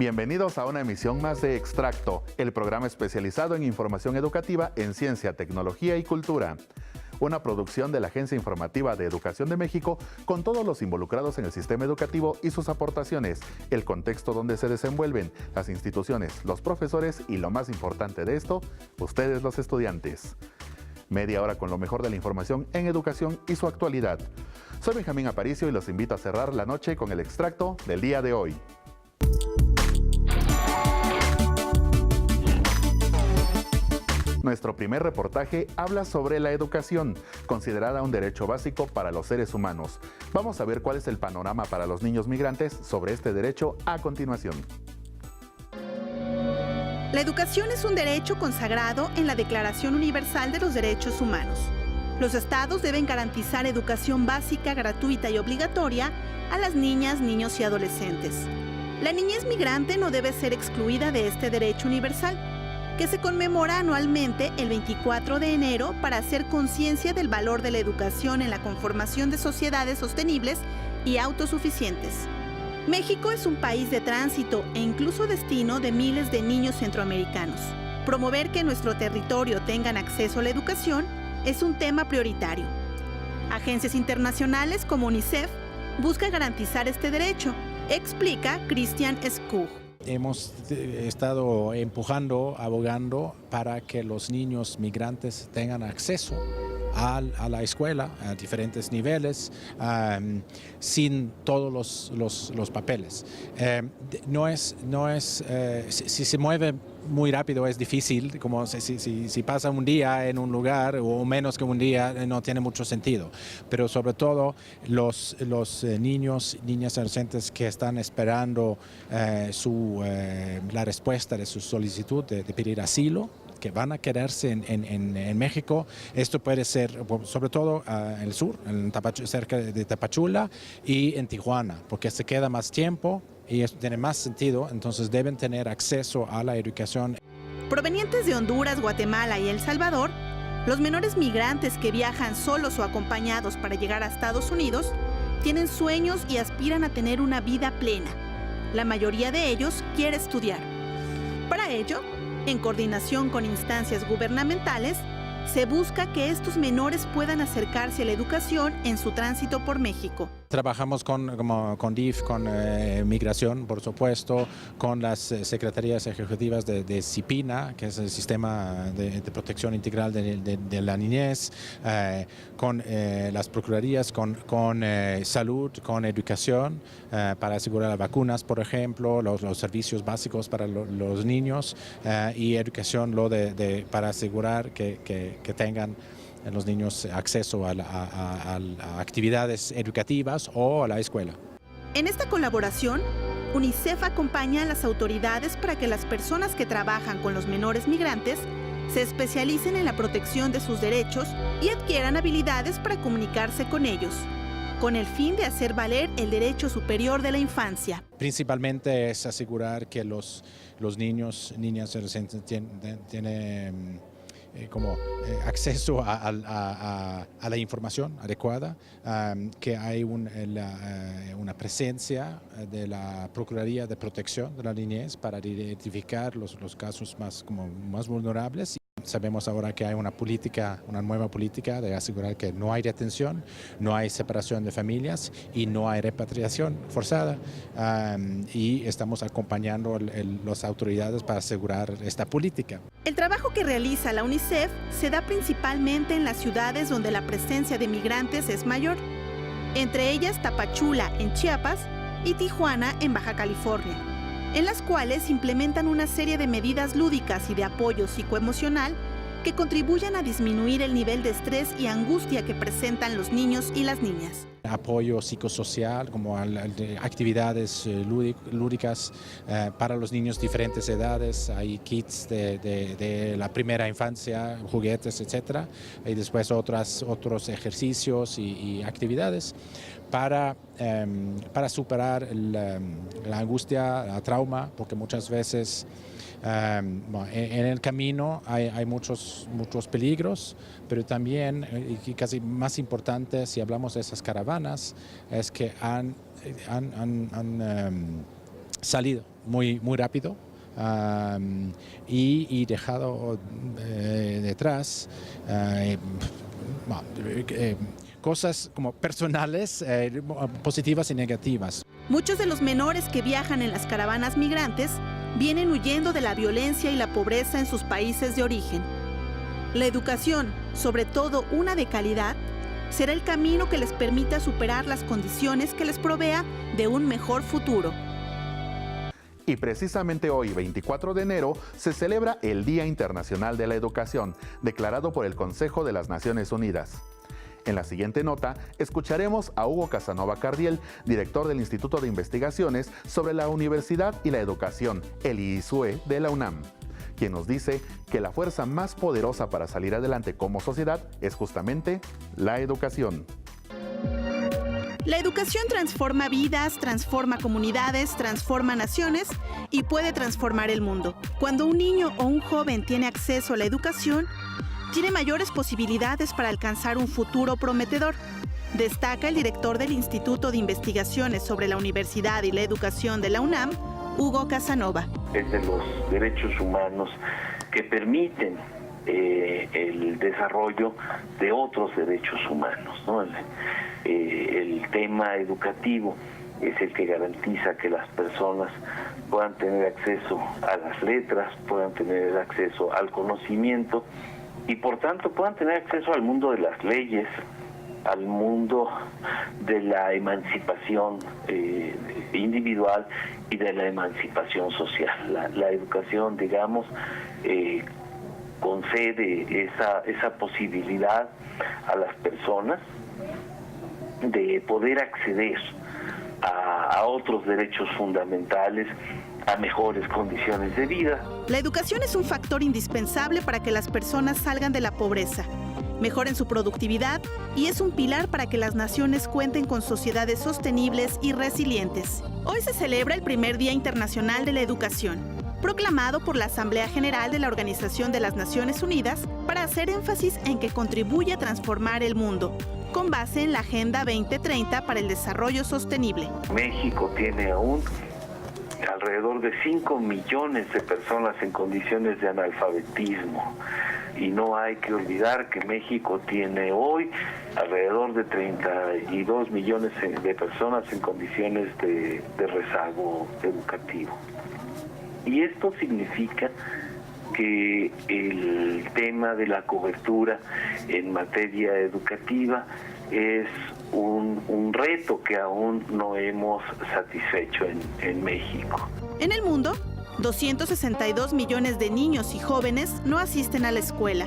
Bienvenidos a una emisión más de Extracto, el programa especializado en información educativa en ciencia, tecnología y cultura. Una producción de la Agencia Informativa de Educación de México con todos los involucrados en el sistema educativo y sus aportaciones, el contexto donde se desenvuelven, las instituciones, los profesores y lo más importante de esto, ustedes los estudiantes. Media hora con lo mejor de la información en educación y su actualidad. Soy Benjamín Aparicio y los invito a cerrar la noche con el extracto del día de hoy. Nuestro primer reportaje habla sobre la educación, considerada un derecho básico para los seres humanos. Vamos a ver cuál es el panorama para los niños migrantes sobre este derecho a continuación. La educación es un derecho consagrado en la Declaración Universal de los Derechos Humanos. Los estados deben garantizar educación básica, gratuita y obligatoria a las niñas, niños y adolescentes. La niñez migrante no debe ser excluida de este derecho universal, que se conmemora anualmente el 24 de enero para hacer conciencia del valor de la educación en la conformación de sociedades sostenibles y autosuficientes. México es un país de tránsito e incluso destino de miles de niños centroamericanos. Promover que en nuestro territorio tengan acceso a la educación es un tema prioritario. Agencias internacionales como UNICEF buscan garantizar este derecho, explica Christian Skug. Hemos estado empujando, abogando para que los niños migrantes tengan acceso a la escuela a diferentes niveles, sin todos los papeles. Si se mueve muy rápido es difícil, como si pasa un día en un lugar o menos que un día no tiene mucho sentido, pero sobre todo los niños, niñas y adolescentes que están esperando la respuesta de su solicitud de pedir asilo, que van a quedarse en México. Esto puede ser sobre todo en el sur, cerca de Tapachula y en Tijuana, porque se queda más tiempo y esto tiene más sentido, entonces deben tener acceso a la educación. Provenientes de Honduras, Guatemala y El Salvador, los menores migrantes que viajan solos o acompañados para llegar a Estados Unidos tienen sueños y aspiran a tener una vida plena. La mayoría de ellos quiere estudiar. Para ello, en coordinación con instancias gubernamentales, se busca que estos menores puedan acercarse a la educación en su tránsito por México. Trabajamos con DIF, con Migración, por supuesto, con las secretarías ejecutivas de CIPINA, que es el Sistema de Protección Integral de la Niñez, con las procuradurías, con salud, con educación, para asegurar las vacunas, por ejemplo, los servicios básicos para los niños, y educación para asegurar que tengan los niños acceso a actividades educativas o a la escuela. En esta colaboración, UNICEF acompaña a las autoridades para que las personas que trabajan con los menores migrantes se especialicen en la protección de sus derechos y adquieran habilidades para comunicarse con ellos, con el fin de hacer valer el derecho superior de la infancia. Principalmente es asegurar que los niños, niñas y adolescentes tienen acceso a la información adecuada, que hay una presencia de la Procuraduría de Protección de la Niñez para identificar los casos más vulnerables. Sabemos ahora que hay una nueva política de asegurar que no hay detención, no hay separación de familias y no hay repatriación forzada. Y estamos acompañando a las autoridades para asegurar esta política. El trabajo que realiza la UNICEF se da principalmente en las ciudades donde la presencia de migrantes es mayor, entre ellas Tapachula en Chiapas y Tijuana en Baja California, en las cuales implementan una serie de medidas lúdicas y de apoyo psicoemocional que contribuyan a disminuir el nivel de estrés y angustia que presentan los niños y las niñas. Apoyo psicosocial, como actividades lúdicas para los niños de diferentes edades. Hay kits de la primera infancia, juguetes, etc. Y después otros ejercicios y actividades para superar la angustia, el trauma, porque muchas veces en el camino hay muchos peligros, pero también, y casi más importante, si hablamos de esas caravanas, es que han salido muy rápido y dejado detrás cosas como personales, positivas y negativas. Muchos de los menores que viajan en las caravanas migrantes vienen huyendo de la violencia y la pobreza en sus países de origen. La educación, sobre todo una de calidad, será el camino que les permita superar las condiciones que les provea de un mejor futuro. Y precisamente hoy, 24 de enero, se celebra el Día Internacional de la Educación, declarado por el Consejo de las Naciones Unidas. En la siguiente nota, escucharemos a Hugo Casanova Cardiel, director del Instituto de Investigaciones sobre la Universidad y la Educación, el IISUE de la UNAM, quien nos dice que la fuerza más poderosa para salir adelante como sociedad es justamente la educación. La educación transforma vidas, transforma comunidades, transforma naciones y puede transformar el mundo. Cuando un niño o un joven tiene acceso a la educación, tiene mayores posibilidades para alcanzar un futuro prometedor. Destaca el director del Instituto de Investigaciones sobre la Universidad y la Educación de la UNAM, Hugo Casanova. Es de los derechos humanos que permiten el desarrollo de otros derechos humanos, ¿no? El tema educativo es el que garantiza que las personas puedan tener acceso a las letras, puedan tener acceso al conocimiento y por tanto puedan tener acceso al mundo de las leyes, al mundo de la emancipación individual y de la emancipación social. La educación, digamos, concede esa posibilidad a las personas de poder acceder a otros derechos fundamentales, a mejores condiciones de vida. La educación es un factor indispensable para que las personas salgan de la pobreza, mejoren su productividad y es un pilar para que las naciones cuenten con sociedades sostenibles y resilientes. Hoy se celebra el primer Día Internacional de la Educación, proclamado por la Asamblea General de la Organización de las Naciones Unidas para hacer énfasis en que contribuye a transformar el mundo, con base en la Agenda 2030 para el Desarrollo Sostenible. México tiene aún alrededor de 5 millones de personas en condiciones de analfabetismo. Y no hay que olvidar que México tiene hoy alrededor de 32 millones de personas en condiciones de rezago educativo. Y esto significa que el tema de la cobertura en materia educativa es un reto que aún no hemos satisfecho en México. En el mundo, 262 millones de niños y jóvenes no asisten a la escuela.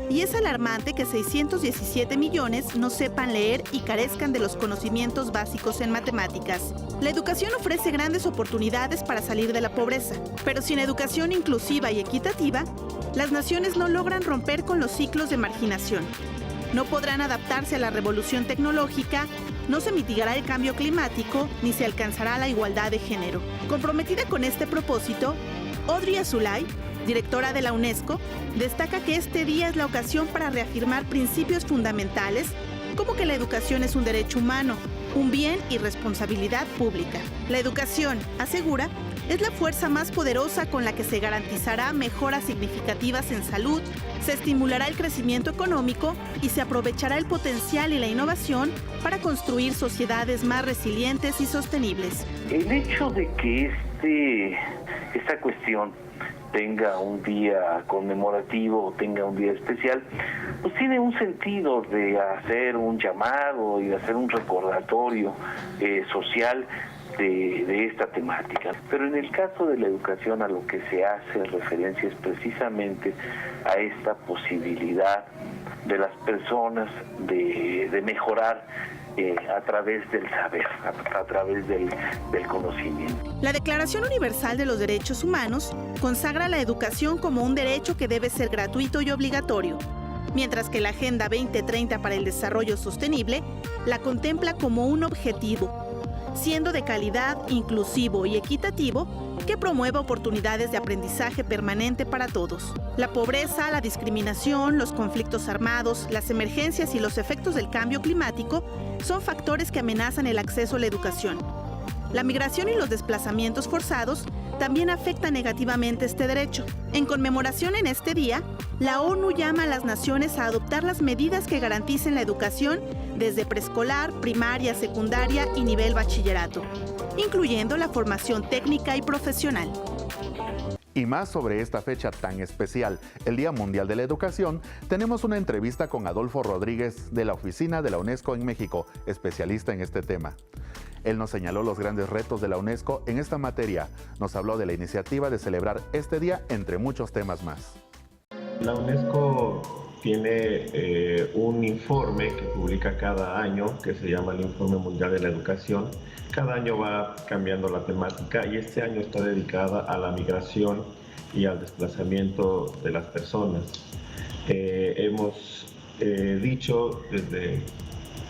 Y es alarmante que 617 millones no sepan leer y carezcan de los conocimientos básicos en matemáticas. La educación ofrece grandes oportunidades para salir de la pobreza, pero sin educación inclusiva y equitativa, las naciones no logran romper con los ciclos de marginación. No podrán adaptarse a la revolución tecnológica, no se mitigará el cambio climático, ni se alcanzará la igualdad de género. Comprometida con este propósito, Audrey Azoulay, directora de la UNESCO, destaca que este día es la ocasión para reafirmar principios fundamentales como que la educación es un derecho humano, un bien y responsabilidad pública. La educación, asegura, es la fuerza más poderosa con la que se garantizará mejoras significativas en salud, se estimulará el crecimiento económico y se aprovechará el potencial y la innovación para construir sociedades más resilientes y sostenibles. El hecho de que esta cuestión tenga un día conmemorativo o tenga un día especial, pues tiene un sentido de hacer un llamado y de hacer un recordatorio social de esta temática. Pero en el caso de la educación, a lo que se hace referencia es precisamente a esta posibilidad de las personas de mejorar a través del saber, a través del conocimiento. La Declaración Universal de los Derechos Humanos consagra la educación como un derecho que debe ser gratuito y obligatorio, mientras que la Agenda 2030 para el Desarrollo Sostenible la contempla como un objetivo, siendo de calidad, inclusivo y equitativo, que promueva oportunidades de aprendizaje permanente para todos. La pobreza, la discriminación, los conflictos armados, las emergencias y los efectos del cambio climático son factores que amenazan el acceso a la educación. La migración y los desplazamientos forzados también afectan negativamente este derecho. En conmemoración en este día, la ONU llama a las naciones a adoptar las medidas que garanticen la educación desde preescolar, primaria, secundaria y nivel bachillerato, incluyendo la formación técnica y profesional. Y más sobre esta fecha tan especial, el Día Mundial de la Educación, tenemos una entrevista con Adolfo Rodríguez de la Oficina de la UNESCO en México, especialista en este tema. Él nos señaló los grandes retos de la UNESCO en esta materia. Nos habló de la iniciativa de celebrar este día, entre muchos temas más. La UNESCO tiene un informe que publica cada año, que se llama el Informe Mundial de la Educación. Cada año va cambiando la temática y este año está dedicada a la migración y al desplazamiento de las personas. Hemos dicho desde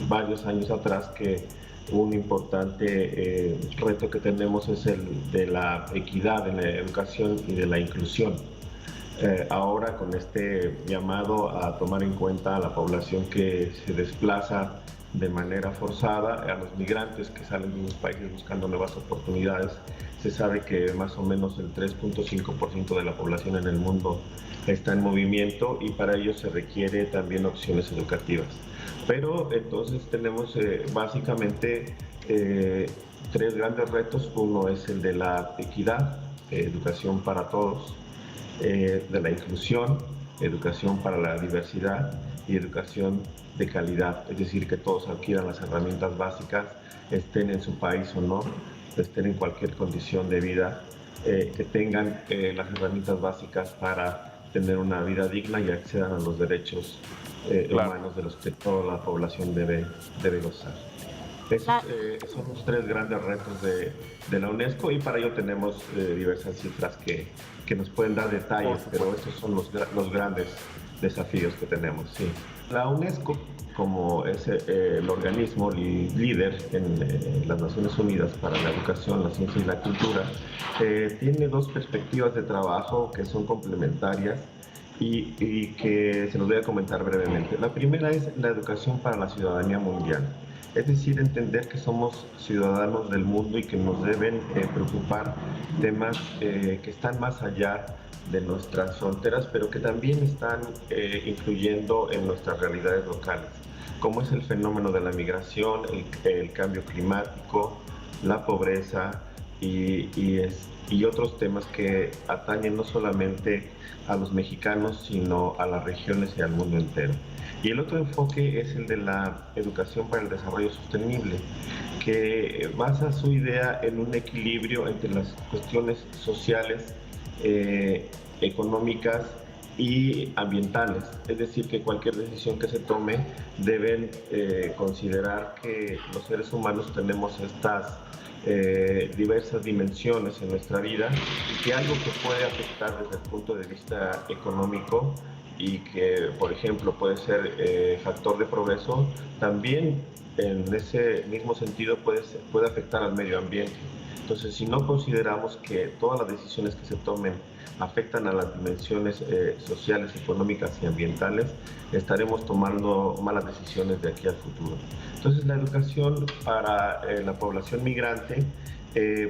varios años atrás que un importante reto que tenemos es el de la equidad en la educación y de la inclusión. Ahora con este llamado a tomar en cuenta a la población que se desplaza de manera forzada, a los migrantes que salen de los países buscando nuevas oportunidades, se sabe que más o menos el 3.5% de la población en el mundo está en movimiento y para ello se requiere también opciones educativas. Pero entonces tenemos básicamente tres grandes retos. Uno es el de la equidad, educación para todos, de la inclusión, educación para la diversidad y educación de calidad, es decir, que todos adquieran las herramientas básicas, estén en su país o no, estén en cualquier condición de vida, que tengan las herramientas básicas para tener una vida digna y accedan a los derechos humanos de los que toda la población debe gozar. Esos son los tres grandes retos de la UNESCO y para ello tenemos diversas cifras que nos pueden dar detalles, pero estos son los grandes desafíos que tenemos. Sí. La UNESCO, como es el organismo líder en las Naciones Unidas para la educación, la ciencia y la cultura, tiene dos perspectivas de trabajo que son complementarias y que se los voy a comentar brevemente. La primera es la educación para la ciudadanía mundial. Es decir, entender que somos ciudadanos del mundo y que nos deben preocupar temas que están más allá de nuestras fronteras, pero que también están influyendo en nuestras realidades locales, como es el fenómeno de la migración, el cambio climático, la pobreza y otros temas que atañen no solamente a los mexicanos, sino a las regiones y al mundo entero. Y el otro enfoque es el de la educación para el desarrollo sostenible, que basa su idea en un equilibrio entre las cuestiones sociales, económicas y ambientales. Es decir, que cualquier decisión que se tome deben considerar que los seres humanos tenemos estas diversas dimensiones en nuestra vida y que algo que puede afectar desde el punto de vista económico y que, por ejemplo, puede ser factor de progreso, también en ese mismo sentido puede afectar al medio ambiente. Entonces, si no consideramos que todas las decisiones que se tomen afectan a las dimensiones sociales, económicas y ambientales, estaremos tomando malas decisiones de aquí al futuro. Entonces, la educación para la población migrante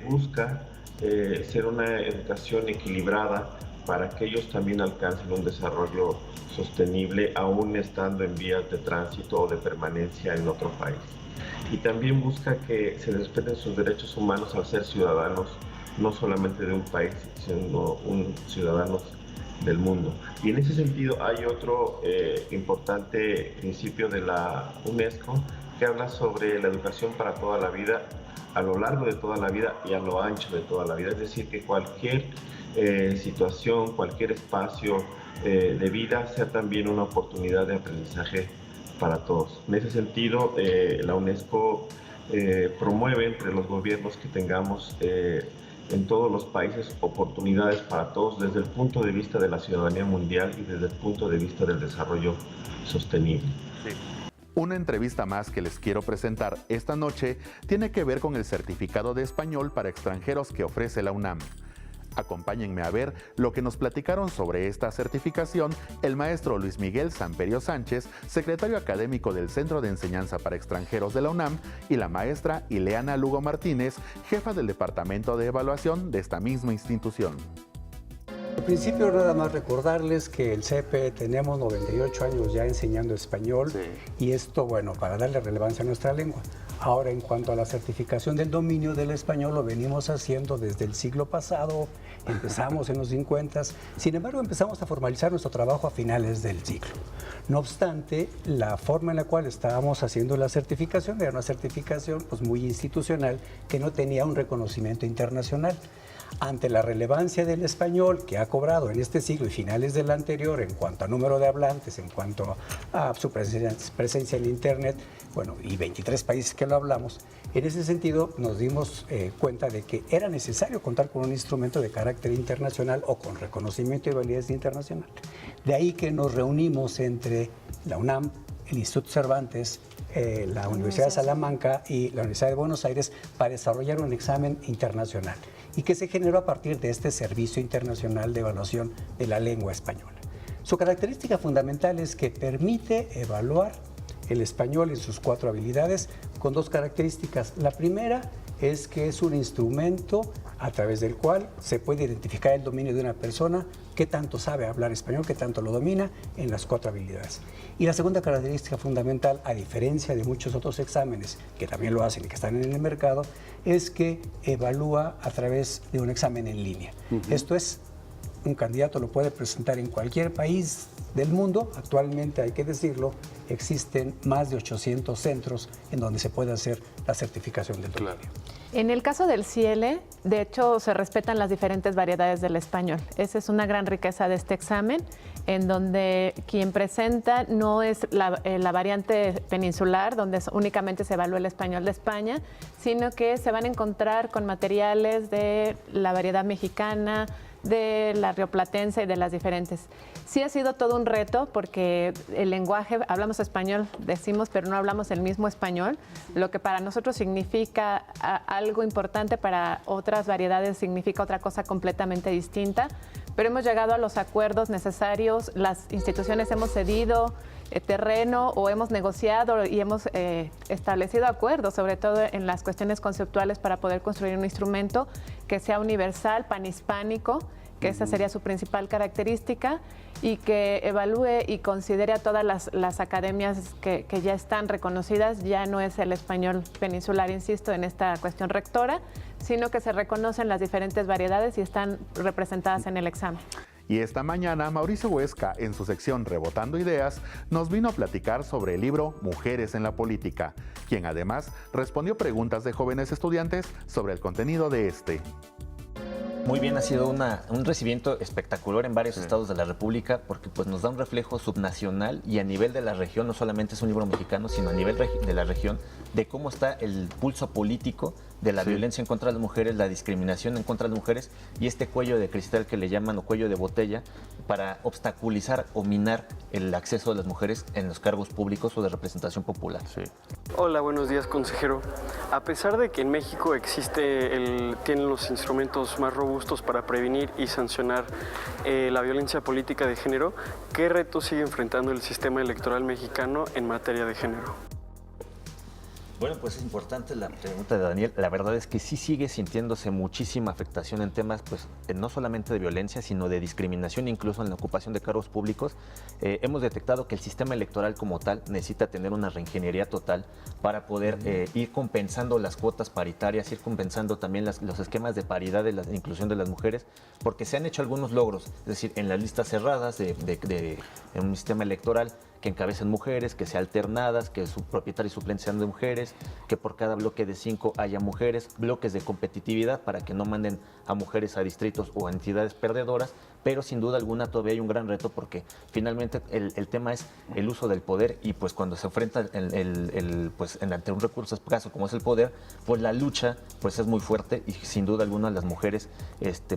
busca ser una educación equilibrada para que ellos también alcancen un desarrollo sostenible, aún estando en vías de tránsito o de permanencia en otro país. Y también busca que se respeten sus derechos humanos al ser ciudadanos, no solamente de un país, sino ciudadanos del mundo. Y en ese sentido hay otro importante principio de la UNESCO que habla sobre la educación para toda la vida, a lo largo de toda la vida y a lo ancho de toda la vida. Es decir, que cualquier situación, cualquier espacio de vida sea también una oportunidad de aprendizaje para todos. En ese sentido, la UNESCO promueve entre los gobiernos que tengamos en todos los países oportunidades para todos desde el punto de vista de la ciudadanía mundial y desde el punto de vista del desarrollo sostenible. Sí. Una entrevista más que les quiero presentar esta noche tiene que ver con el certificado de español para extranjeros que ofrece la UNAM. Acompáñenme a ver lo que nos platicaron sobre esta certificación el maestro Luis Miguel Samperio Sánchez, secretario académico del Centro de Enseñanza para Extranjeros de la UNAM, y la maestra Ileana Lugo Martínez, jefa del Departamento de Evaluación de esta misma institución. Al principio nada más recordarles que el CEPE tenemos 98 años ya enseñando español, y esto, bueno, para darle relevancia a nuestra lengua. Ahora, en cuanto a la certificación del dominio del español, lo venimos haciendo desde el siglo pasado, empezamos en los 50, sin embargo empezamos a formalizar nuestro trabajo a finales del siglo. No obstante, la forma en la cual estábamos haciendo la certificación era una certificación pues, muy institucional que no tenía un reconocimiento internacional. Ante la relevancia del español que ha cobrado en este siglo y finales del anterior en cuanto a número de hablantes, en cuanto a su presencia en Internet, bueno, y 23 países que lo hablamos, en ese sentido nos dimos cuenta de que era necesario contar con un instrumento de carácter internacional o con reconocimiento y validez internacional. De ahí que nos reunimos entre la UNAM, el Instituto Cervantes, la Universidad de Salamanca y la Universidad de Buenos Aires para desarrollar un examen internacional y que se generó a partir de este Servicio Internacional de Evaluación de la Lengua Española. Su característica fundamental es que permite evaluar el español en sus 4 habilidades con 2 características. La primera es que es un instrumento a través del cual se puede identificar el dominio de una persona, qué tanto sabe hablar español, qué tanto lo domina en las 4 habilidades. Y la segunda característica fundamental, a diferencia de muchos otros exámenes que también lo hacen y que están en el mercado, es que evalúa a través de un examen en línea. Esto es, un candidato lo puede presentar en cualquier país del mundo. Actualmente, hay que decirlo, existen más de 800 centros en donde se puede hacer la certificación del dominio. En el caso del CIELE, de hecho, se respetan las diferentes variedades del español. Esa es una gran riqueza de este examen, en donde quien presenta no es la variante peninsular, donde únicamente se evalúa el español de España, sino que se van a encontrar con materiales de la variedad mexicana, de la rioplatense y de las diferentes. Sí ha sido todo un reto porque el lenguaje, hablamos español, decimos, pero no hablamos el mismo español, lo que para nosotros significa algo importante, para otras variedades significa otra cosa completamente distinta, pero hemos llegado a los acuerdos necesarios, las instituciones hemos cedido terreno o hemos negociado y hemos establecido acuerdos, sobre todo en las cuestiones conceptuales, para poder construir un instrumento que sea universal, panhispánico, que esa sería su principal característica, y que evalúe y considere a todas las academias que ya están reconocidas. Ya no es el español peninsular, insisto, en esta cuestión rectora, sino que se reconocen las diferentes variedades y están representadas en el examen. Y esta mañana, Mauricio Huesca, en su sección Rebotando Ideas, nos vino a platicar sobre el libro Mujeres en la Política, quien además respondió preguntas de jóvenes estudiantes sobre el contenido de este. Muy bien, ha sido un recibimiento espectacular en varios estados de la República, porque pues, nos da un reflejo subnacional y a nivel de la región. No solamente es un libro mexicano, sino a nivel de la región, de cómo está el pulso político de la violencia en contra de las mujeres, la discriminación en contra de las mujeres y este cuello de cristal que le llaman, o cuello de botella, para obstaculizar o minar el acceso de las mujeres en los cargos públicos o de representación popular. Hola, buenos días, consejero. A pesar de que en México tienen los instrumentos más robustos para prevenir y sancionar la violencia política de género, ¿qué retos sigue enfrentando el sistema electoral mexicano en materia de género? Bueno, pues es importante la pregunta de Daniel. La verdad es que sí sigue sintiéndose muchísima afectación en temas, pues, no solamente de violencia, sino de discriminación, incluso en la ocupación de cargos públicos. Hemos detectado que el sistema electoral como tal necesita tener una reingeniería total para poder ir compensando las cuotas paritarias, ir compensando también los esquemas de paridad de la inclusión de las mujeres, porque se han hecho algunos logros, es decir, en las listas cerradas en un sistema electoral, que encabecen mujeres, que sean alternadas, que su propietario y suplente sean de mujeres, que por cada bloque de 5 haya mujeres, bloques de competitividad para que no manden a mujeres a distritos o a entidades perdedoras, pero sin duda alguna todavía hay un gran reto porque finalmente el tema es el uso del poder y pues cuando se enfrenta pues ante un recurso escaso como es el poder, pues la lucha pues es muy fuerte y sin duda alguna las mujeres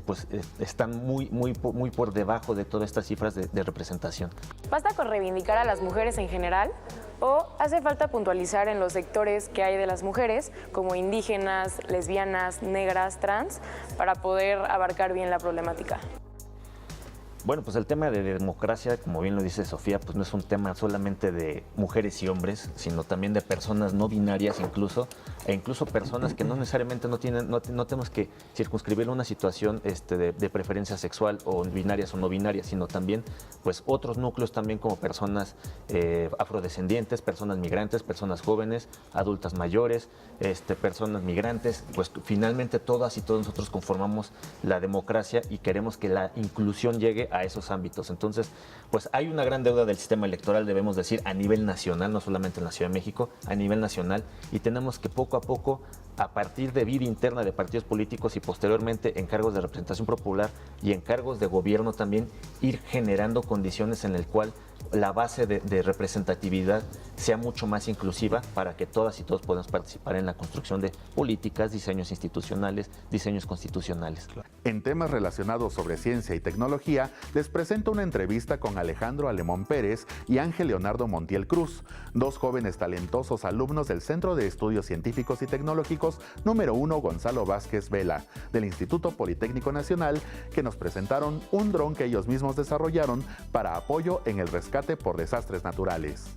pues están muy por debajo de todas estas cifras de representación. ¿Basta con reivindicar a las mujeres en general o hace falta puntualizar en los sectores que hay de las mujeres, como indígenas, lesbianas, negras, trans, para poder abarcar bien la problemática? Bueno, pues el tema de democracia, como bien lo dice Sofía, pues no es un tema solamente de mujeres y hombres, sino también de personas no binarias incluso, e incluso personas que no necesariamente no tenemos que circunscribir una situación de preferencia sexual o binarias o no binarias, sino también pues otros núcleos también como personas afrodescendientes, personas migrantes, personas jóvenes, adultas mayores, personas migrantes, pues finalmente todas y todos nosotros conformamos la democracia y queremos que la inclusión llegue a esos ámbitos. Entonces, pues hay una gran deuda del sistema electoral, debemos decir, a nivel nacional, no solamente en la Ciudad de México, a nivel nacional, y tenemos que poco a poco, a partir de vida interna de partidos políticos y posteriormente en cargos de representación popular y en cargos de gobierno también, ir generando condiciones en el cual la base de representatividad sea mucho más inclusiva para que todas y todos podamos participar en la construcción de políticas, diseños institucionales, diseños constitucionales. En temas relacionados sobre ciencia y tecnología, les presento una entrevista con Alejandro Alemón Pérez y Ángel Leonardo Montiel Cruz, dos jóvenes talentosos alumnos del Centro de Estudios Científicos y Tecnológicos número 1 Gonzalo Vázquez Vela, del Instituto Politécnico Nacional, que nos presentaron un dron que ellos mismos desarrollaron para apoyo en el rescate por desastres naturales.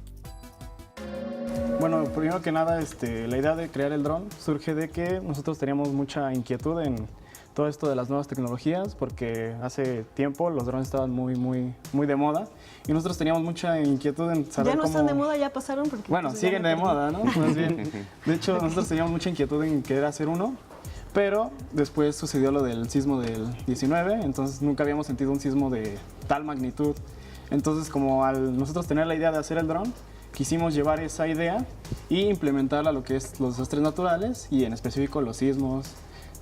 Bueno, primero que nada, la idea de crear el dron surge de que nosotros teníamos mucha inquietud en todo esto de las nuevas tecnologías, porque hace tiempo los drones estaban muy de moda y nosotros teníamos mucha inquietud en saber cómo... Ya no están de moda, ya pasaron porque... Bueno, pues, siguen de moda, ¿no? Más bien. De hecho, nosotros teníamos mucha inquietud en querer hacer uno, pero después sucedió lo del sismo del 19, entonces nunca habíamos sentido un sismo de tal magnitud. Entonces, como al nosotros tener la idea de hacer el dron, quisimos llevar esa idea y implementarla a lo que es los desastres naturales y en específico los sismos,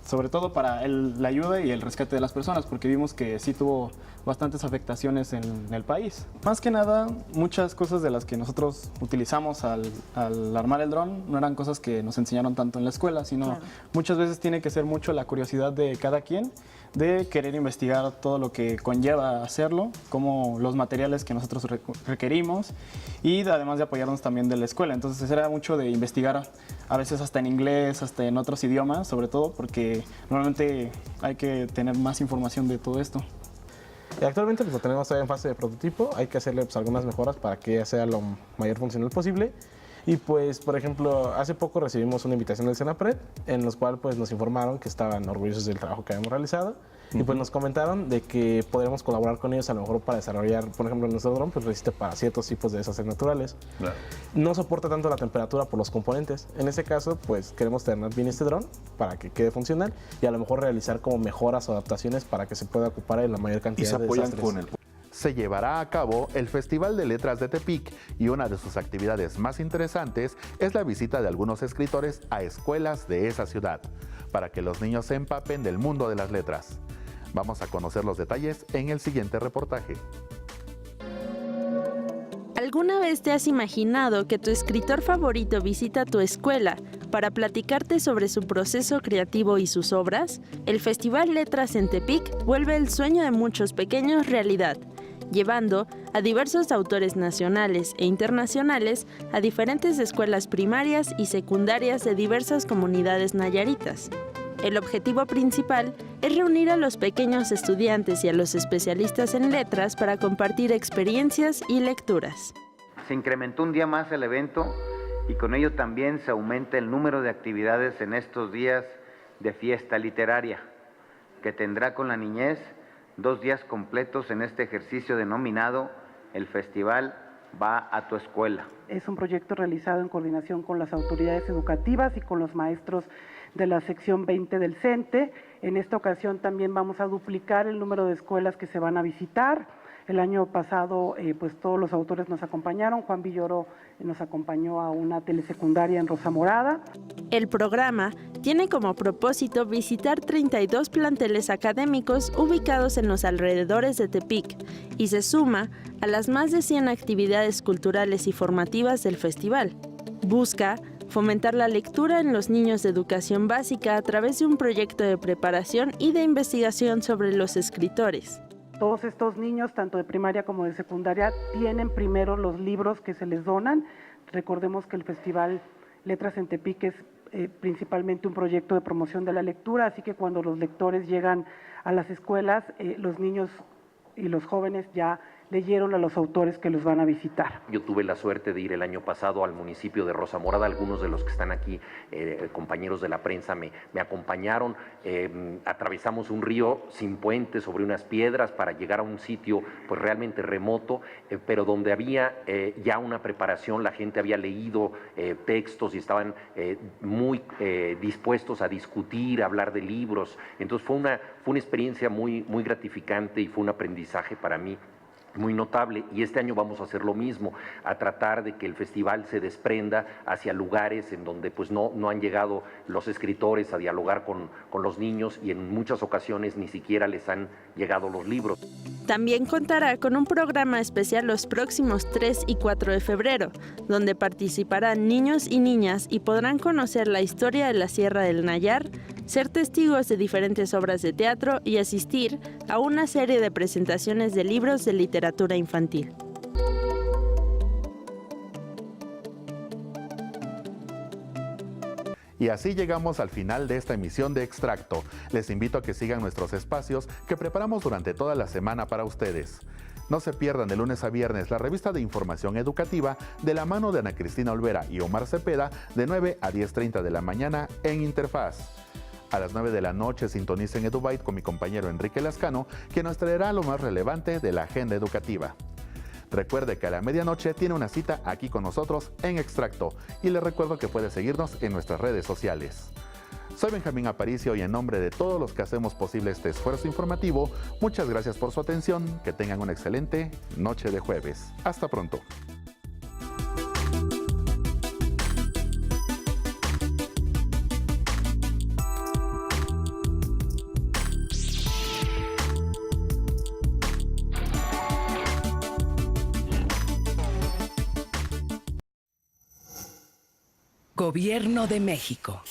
sobre todo para la ayuda y el rescate de las personas, porque vimos que sí tuvo bastantes afectaciones en el país. Más que nada, muchas cosas de las que nosotros utilizamos al armar el dron no eran cosas que nos enseñaron tanto en la escuela, sino muchas veces tiene que ser mucho la curiosidad de cada quien, de querer investigar todo lo que conlleva hacerlo, como los materiales que nosotros requerimos y además de apoyarnos también de la escuela. Entonces era mucho de investigar, a veces hasta en inglés, hasta en otros idiomas, sobre todo porque normalmente hay que tener más información de todo esto. Y actualmente pues, lo tenemos todavía en fase de prototipo, hay que hacerle pues, algunas mejoras para que sea lo mayor funcional posible. Y pues, por ejemplo, hace poco recibimos una invitación del Senapred, en los cuales pues, nos informaron que estaban orgullosos del trabajo que habíamos realizado. Y pues nos comentaron de que podríamos colaborar con ellos a lo mejor para desarrollar, por ejemplo, nuestro dron pues resiste para ciertos tipos de desastres naturales. Claro. No soporta tanto la temperatura por los componentes. En ese caso, pues queremos tener bien este dron para que quede funcional y a lo mejor realizar como mejoras o adaptaciones para que se pueda ocupar en la mayor cantidad de desastres. Se llevará a cabo el Festival de Letras de Tepic y una de sus actividades más interesantes es la visita de algunos escritores a escuelas de esa ciudad, para que los niños se empapen del mundo de las letras. Vamos a conocer los detalles en el siguiente reportaje. ¿Alguna vez te has imaginado que tu escritor favorito visita tu escuela para platicarte sobre su proceso creativo y sus obras? El Festival Letras en Tepic vuelve el sueño de muchos pequeños realidad, llevando a diversos autores nacionales e internacionales a diferentes escuelas primarias y secundarias de diversas comunidades nayaritas. El objetivo principal es reunir a los pequeños estudiantes y a los especialistas en letras para compartir experiencias y lecturas. Se incrementó un día más el evento y con ello también se aumenta el número de actividades en estos días de fiesta literaria, que tendrá con la niñez 2 días completos en este ejercicio denominado El Festival Va a tu Escuela. Es un proyecto realizado en coordinación con las autoridades educativas y con los maestros de la sección 20 del CENTE. En esta ocasión también vamos a duplicar el número de escuelas que se van a visitar. El año pasado, pues todos los autores nos acompañaron. Juan Villoro nos acompañó a una telesecundaria en Rosa Morada. El programa tiene como propósito visitar 32 planteles académicos ubicados en los alrededores de Tepic y se suma a las más de 100 actividades culturales y formativas del festival. Busca fomentar la lectura en los niños de educación básica a través de un proyecto de preparación y de investigación sobre los escritores. Todos estos niños, tanto de primaria como de secundaria, tienen primero los libros que se les donan. Recordemos que el Festival Letras en Tepic es principalmente un proyecto de promoción de la lectura, así que cuando los lectores llegan a las escuelas, los niños y los jóvenes ya leyeron a los autores que los van a visitar. Yo tuve la suerte de ir el año pasado al municipio de Rosa Morada. Algunos de los que están aquí, compañeros de la prensa, me acompañaron. Atravesamos un río sin puente sobre unas piedras para llegar a un sitio pues realmente remoto, pero donde había ya una preparación. La gente había leído textos y estaban muy dispuestos a discutir, a hablar de libros. Entonces fue una experiencia muy gratificante y fue un aprendizaje para mí muy notable, y este año vamos a hacer lo mismo, a tratar de que el festival se desprenda hacia lugares en donde pues no han llegado los escritores a dialogar con los niños, y en muchas ocasiones ni siquiera les han llegado los libros. También contará con un programa especial los próximos 3 y 4 de febrero, donde participarán niños y niñas y podrán conocer la historia de la Sierra del Nayar, ser testigos de diferentes obras de teatro y asistir a una serie de presentaciones de libros de literatura infantil. Y así llegamos al final de esta emisión de Extracto. Les invito a que sigan nuestros espacios que preparamos durante toda la semana para ustedes. No se pierdan de lunes a viernes la revista de información educativa de la mano de Ana Cristina Olvera y Omar Cepeda de 9 a 10:30 de la mañana en Interfaz. A las 9 de la noche sintonicen EduByte con mi compañero Enrique Lascano, quien nos traerá lo más relevante de la agenda educativa. Recuerde que a la medianoche tiene una cita aquí con nosotros en Extracto, y les recuerdo que puede seguirnos en nuestras redes sociales. Soy Benjamín Aparicio y en nombre de todos los que hacemos posible este esfuerzo informativo, muchas gracias por su atención, que tengan una excelente noche de jueves. Hasta pronto. Gobierno de México.